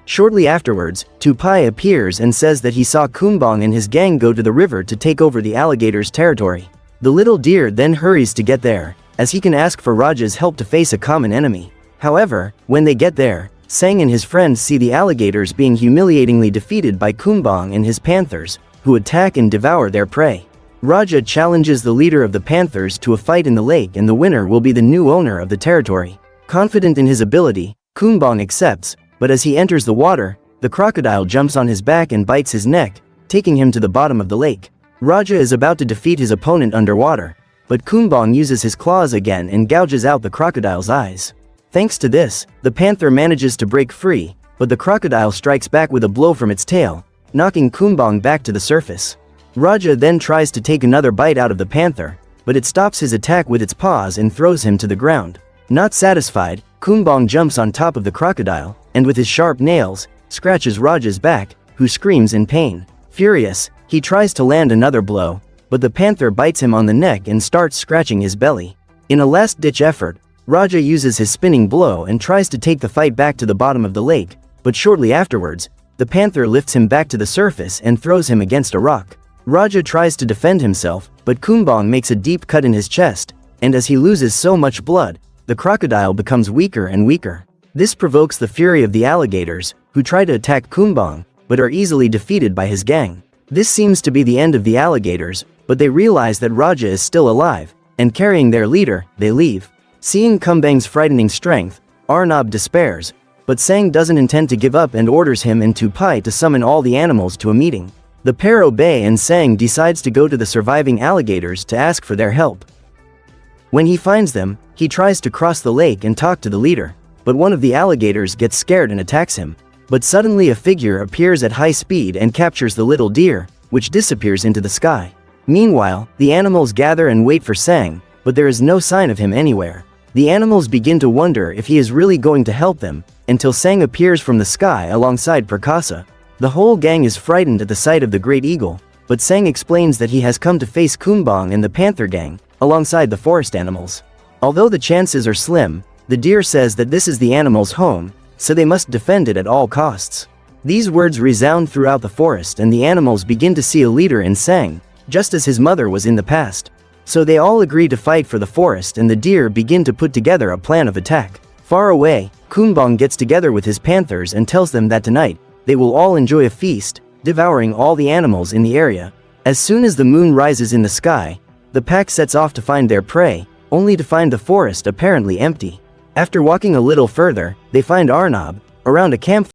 Shortly afterwards, Tupai appears and says that he saw Kumbang and his gang go to the river to take over the alligator's territory. The little deer then hurries to get there, as he can ask for Raja's help to face a common enemy. However, when they get there, Sang and his friends see the alligators being humiliatingly defeated by Kumbang and his panthers, who attack and devour their prey. Raja challenges the leader of the panthers to a fight in the lake, and the winner will be the new owner of the territory. Confident in his ability, Kumbang accepts, but as he enters the water, the crocodile jumps on his back and bites his neck, taking him to the bottom of the lake. Raja is about to defeat his opponent underwater, but Kumbang uses his claws again and gouges out the crocodile's eyes. Thanks to this, the panther manages to break free, but the crocodile strikes back with a blow from its tail, knocking Kumbang back to the surface. Raja then tries to take another bite out of the panther, but it stops his attack with its paws and throws him to the ground. Not satisfied, Kumbang jumps on top of the crocodile, and with his sharp nails, scratches Raja's back, who screams in pain. Furious, he tries to land another blow, but the panther bites him on the neck and starts scratching his belly. In a last-ditch effort, Raja uses his spinning blow and tries to take the fight back to the bottom of the lake, but shortly afterwards, the panther lifts him back to the surface and throws him against a rock. Raja tries to defend himself, but Kumbang makes a deep cut in his chest, and as he loses so much blood, the crocodile becomes weaker and weaker. This provokes the fury of the alligators, who try to attack Kumbang, but are easily defeated by his gang. This seems to be the end of the alligators, but they realize that Raja is still alive, and carrying their leader, they leave. Seeing Kumbang's frightening strength, Arnab despairs, but Sang doesn't intend to give up and orders him and Tupai to summon all the animals to a meeting. The pair obey, and Sang decides to go to the surviving alligators to ask for their help. When he finds them, he tries to cross the lake and talk to the leader, but one of the alligators gets scared and attacks him. But suddenly a figure appears at high speed and captures the little deer, which disappears into the sky. Meanwhile, the animals gather and wait for Sang, but there is no sign of him anywhere. The animals begin to wonder if he is really going to help them, until Sang appears from the sky alongside Prakasa. The whole gang is frightened at the sight of the great eagle, but Sang explains that he has come to face Kumbang and the panther gang, alongside the forest animals. Although the chances are slim, the deer says that this is the animal's home, so they must defend it at all costs. These words resound throughout the forest, and the animals begin to see a leader in Sang, just as his mother was in the past. So they all agree to fight for the forest, and the deer begin to put together a plan of attack. Far away, Kumbang gets together with his panthers and tells them that tonight, they will all enjoy a feast, devouring all the animals in the area. As soon as the moon rises in the sky, the pack sets off to find their prey, only to find the forest apparently empty. After walking a little further, they find Arnab, around a campfire.